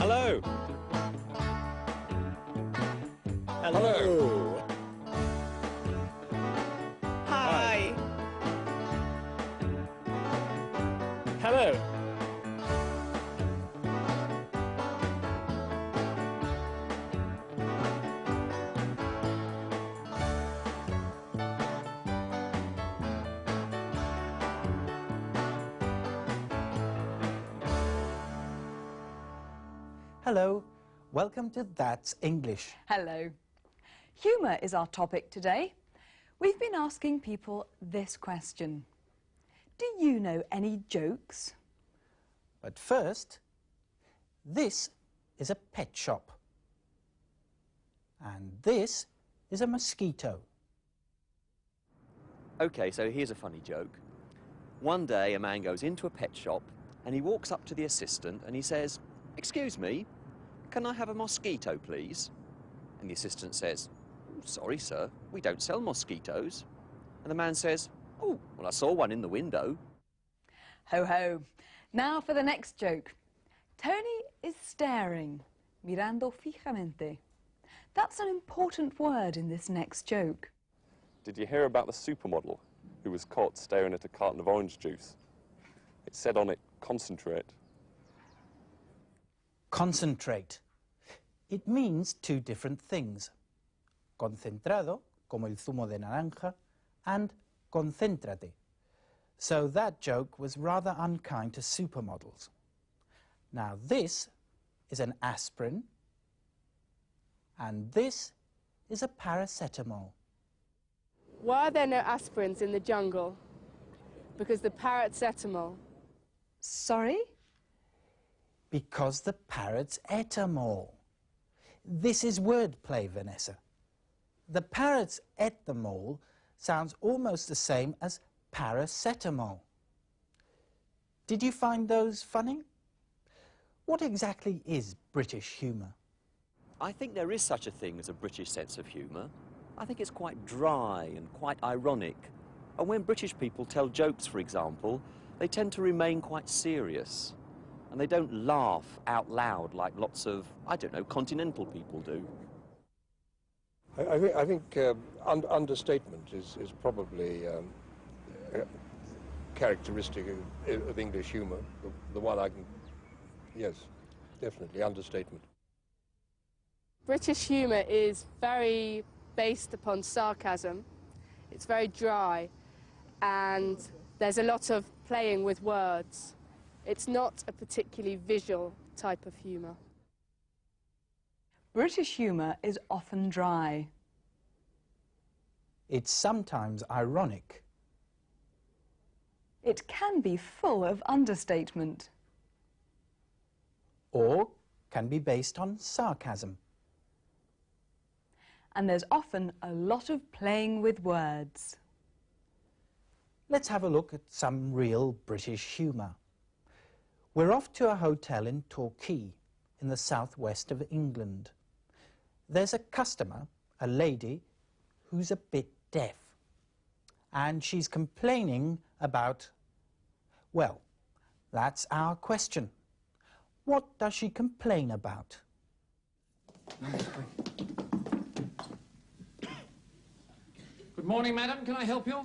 Hello. Hello. Hi. Hello. Hello, welcome to That's English. Hello. Humour is our topic today. We've been asking people this question. Do you know any jokes? But first, this is a pet shop. And this is a mosquito. OK, so here's a funny joke. One day a man goes into a pet shop and he walks up to the assistant and he says, "Excuse me, can I have a mosquito, please?" And the assistant says, "Oh, sorry, sir, we don't sell mosquitoes." And the man says, "Oh, well, I saw one in the window." Ho ho. Now for the next joke. Tony is staring, mirando fijamente. That's an important word in this next joke. Did you hear about the supermodel who was caught staring at a carton of orange juice? It said on it, "Concentrate." Concentrate. It means two different things. Concentrado, como el zumo de naranja, and concéntrate. So that joke was rather unkind to supermodels. Now this is an aspirin, and this is a paracetamol. Why are there no aspirins in the jungle? Because the paracetamol. Sorry? Because the parrots ate 'em all. This is wordplay, Vanessa. The parrots ate them all sounds almost the same as paracetamol. Did you find those funny? What exactly is British humour? I think there is such a thing as a British sense of humour. I think it's quite dry and quite ironic. And when British people tell jokes, for example, they tend to remain quite serious. And they don't laugh out loud like lots of, I don't know, continental people do. I think understatement is probably characteristic of English humour. The one I can, yes, definitely, understatement. British humour is very based upon sarcasm. It's very dry, and there's a lot of playing with words. It's not a particularly visual type of humour. British humour is often dry. It's sometimes ironic. It can be full of understatement. Or can be based on sarcasm. And there's often a lot of playing with words. Let's have a look at some real British humour. We're off to a hotel in Torquay, in the southwest of England. There's a customer, a lady, who's a bit deaf. And she's complaining about, well, that's our question. What does she complain about? Good morning, madam. Can I help you?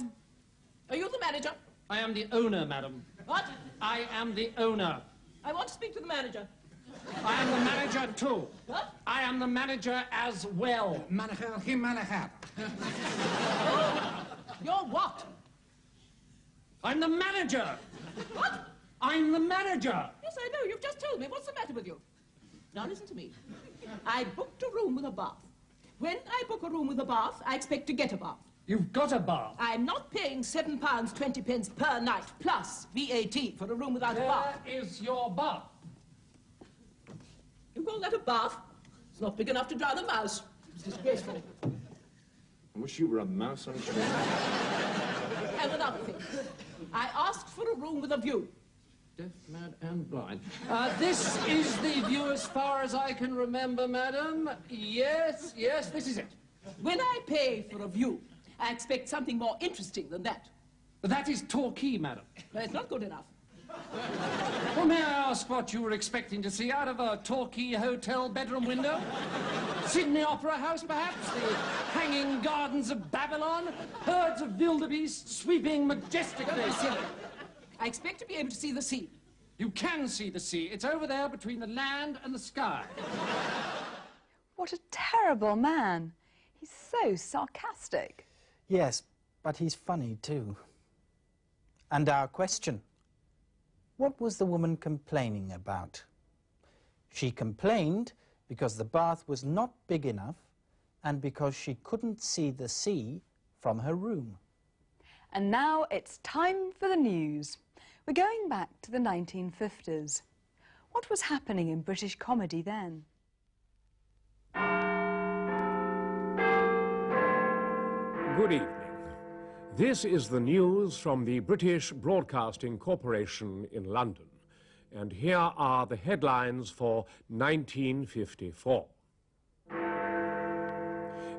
Are you the manager? I am the owner, madam. What? I am the owner. I want to speak to the manager. I am the manager, too. What? I am the manager as well. Manager, geen manager. Oh, you're what? I'm the manager. What? I'm the manager. Yes, I know. You've just told me. What's the matter with you? Now, listen to me. I booked a room with a bath. When I book a room with a bath, I expect to get a bath. You've got a bath. I'm not paying £7.20 per night, plus VAT, for a room without a bath. Where is your bath? You call that a bath? It's not big enough to drown a mouse. It's disgraceful. I wish you were a mouse, I'm sure. And another thing. I asked for a room with a view. Deaf, mad, and blind. This is the view as far as I can remember, madam. Yes, this is it. When I pay for a view, I expect something more interesting than that. That is Torquay, madam. Well, it's not good enough. Well, may I ask what you were expecting to see out of a Torquay hotel bedroom window? Sydney Opera House, perhaps? The hanging gardens of Babylon? Herds of wildebeests sweeping majestically? Don't be silly. I expect to be able to see the sea. You can see the sea. It's over there between the land and the sky. What a terrible man. He's so sarcastic. Yes, but he's funny too. And our question. What was the woman complaining about? She complained because the bath was not big enough and because she couldn't see the sea from her room. And now it's time for the news. We're going back to the 1950s. What was happening in British comedy then? Good evening. This is the news from the British Broadcasting Corporation in London. And here are the headlines for 1954.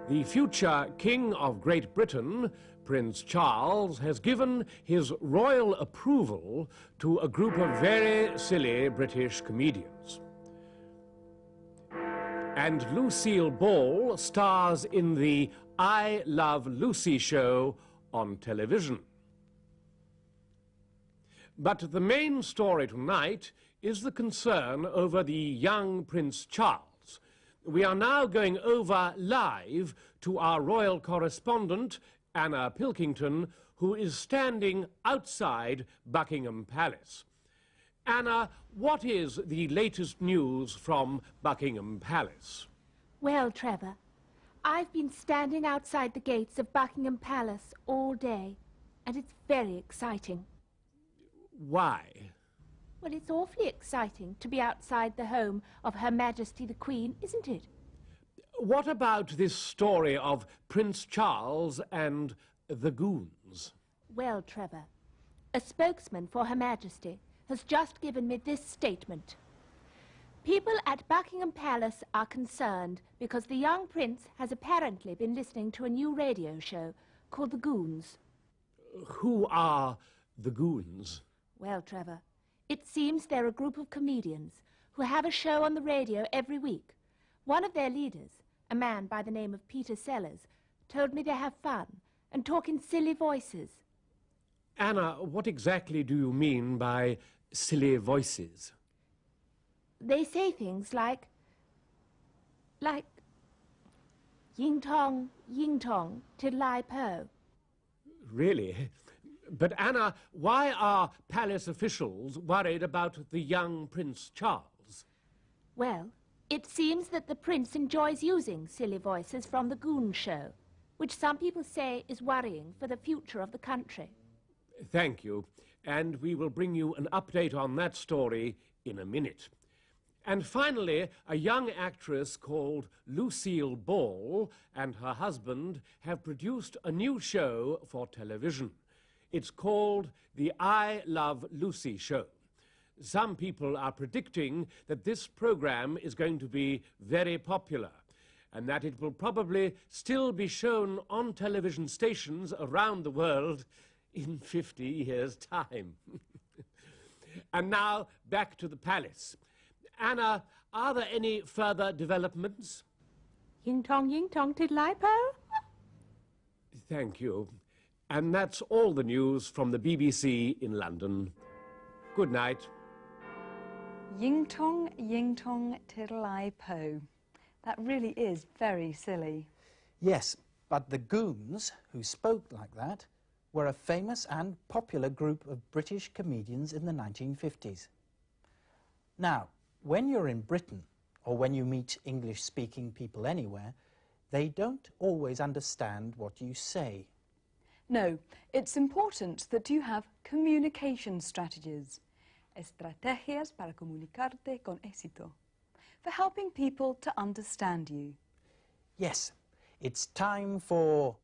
The future King of Great Britain, Prince Charles, has given his royal approval to a group of very silly British comedians. And Lucille Ball stars in the I Love Lucy show on television. But the main story tonight is the concern over the young Prince Charles. We are now going over live to our royal correspondent, Anna Pilkington, who is standing outside Buckingham Palace. Anna, what is the latest news from Buckingham Palace? Well, Trevor, I've been standing outside the gates of Buckingham Palace all day, and it's very exciting. Why? Well, it's awfully exciting to be outside the home of Her Majesty the Queen, isn't it? What about this story of Prince Charles and the goons? Well, Trevor, a spokesman for Her Majesty has just given me this statement. People at Buckingham Palace are concerned because the young prince has apparently been listening to a new radio show called The Goons. Who are the goons? Well, Trevor, it seems they're a group of comedians who have a show on the radio every week. One of their leaders, a man by the name of Peter Sellers, told me they have fun and talk in silly voices. Anna, what exactly do you mean by silly voices? They say things like ying tong, tiddly-po. Really? But Anna, why are palace officials worried about the young Prince Charles? Well, it seems that the prince enjoys using silly voices from the Goon show, which some people say is worrying for the future of the country. Thank you, and we will bring you an update on that story in a minute. And finally, a young actress called Lucille Ball and her husband have produced a new show for television. It's called the I Love Lucy show. Some people are predicting that this program is going to be very popular and that it will probably still be shown on television stations around the world in 50 years' time. And now, back to the palace. Anna, are there any further developments? Ying tong, tiddly-po. Thank you. And that's all the news from the BBC in London. Good night. Ying tong, tiddly-po. That really is very silly. Yes, but the goons, who spoke like that, were a famous and popular group of British comedians in the 1950s. Now, when you're in Britain, or when you meet English-speaking people anywhere, they don't always understand what you say. No, it's important that you have communication strategies. Estrategias para comunicarte con éxito. For helping people to understand you. Yes, it's time for...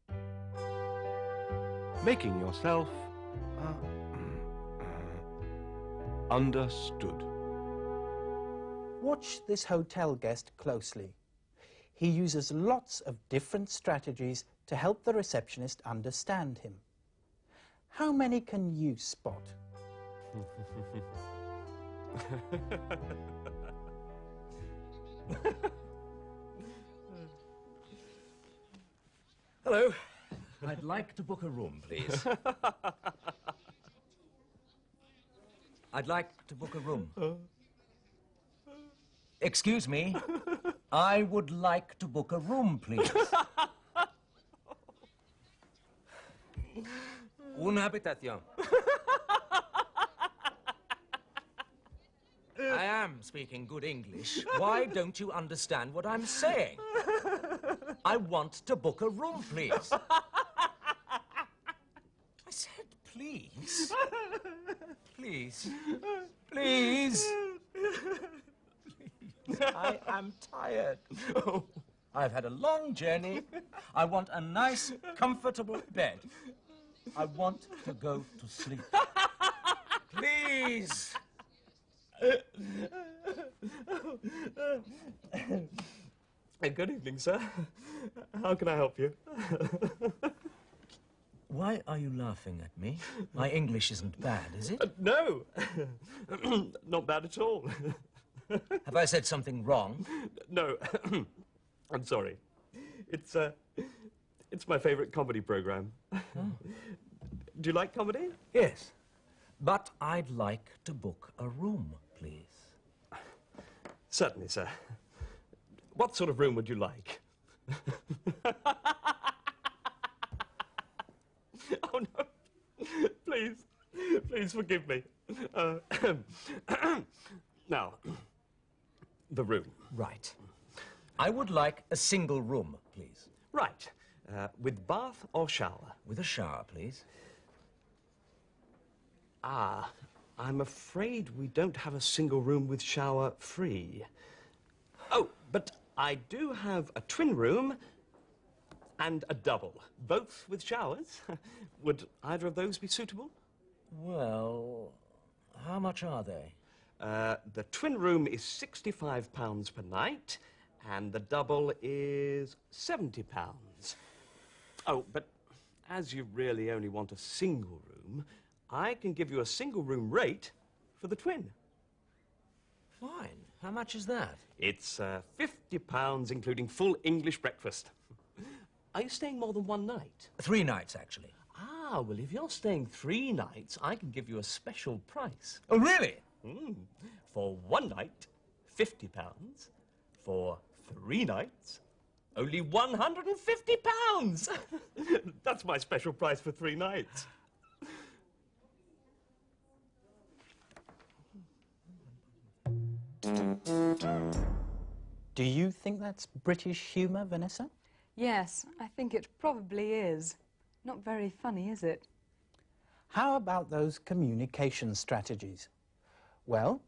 Making yourself understood. Watch this hotel guest closely. He uses lots of different strategies to help the receptionist understand him. How many can you spot? Hello. I'd like to book a room, please. I'd like to book a room. Excuse me. I would like to book a room, please. Una habitación. I am speaking good English. Why don't you understand what I'm saying? I want to book a room, please. I said please. Please. Please. I am tired. Oh, I've had a long journey. I want a nice, comfortable bed. I want to go to sleep. Please. Good evening, sir. How can I help you? Why are you laughing at me? My English isn't bad, is it? No. Not bad at all. Have I said something wrong? No. I'm sorry. It's my favourite comedy programme. Oh. Do you like comedy? Yes. But I'd like to book a room, please. Certainly, sir. What sort of room would you like? Oh, no. Please. Please forgive me. Now, the room. Right. I would like a single room, please. Right. With bath or shower? With a shower, please. Ah, I'm afraid we don't have a single room with shower free. Oh, but I do have a twin room and a double, both with showers. Would either of those be suitable? Well, how much are they? The twin room is £65 per night, and the double is £70. Oh, but as you really only want a single room, I can give you a single room rate for the twin. Fine. How much is that? It's £50, including full English breakfast. Are you staying more than one night? 3 nights, actually. Ah, well, if you're staying 3 nights, I can give you a special price. Oh, really? For 1 night, £50. For 3 nights, only £150. That's my special price for 3 nights. Do you think that's British humour, Vanessa? Yes, I think it probably is. Not very funny, is it? How about those communication strategies? Well,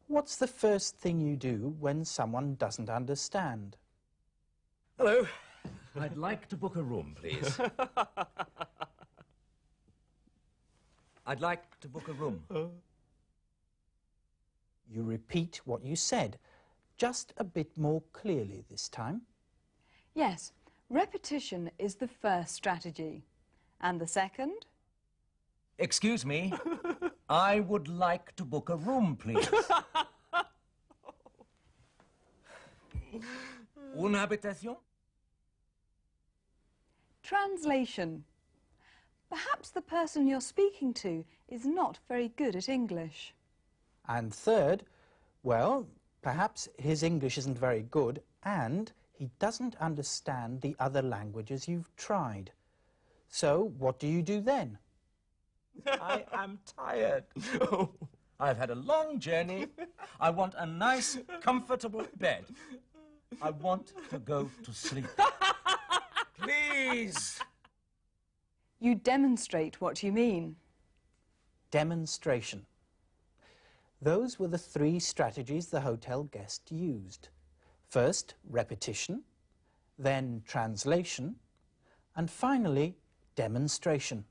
what's the first thing you do when someone doesn't understand? Hello. I'd like to book a room, please. I'd like to book a room. You repeat what you said, just a bit more clearly this time. Yes, repetition is the first strategy. And the second? Excuse me. I would like to book a room, please. Una habitación? Translation. Perhaps the person you're speaking to is not very good at English. And third, well, perhaps his English isn't very good and he doesn't understand the other languages you've tried. So what do you do then? I am tired. Oh, I've had a long journey. I want a nice, comfortable bed. I want to go to sleep. Please. You demonstrate what you mean. Demonstration. Those were the 3 strategies the hotel guest used. First, repetition, then translation, and finally, demonstration.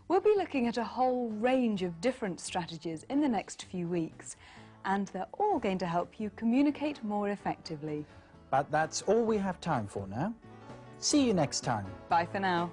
We'll be looking at a whole range of different strategies in the next few weeks, and they're all going to help you communicate more effectively. But that's all we have time for now. See you next time. Bye for now.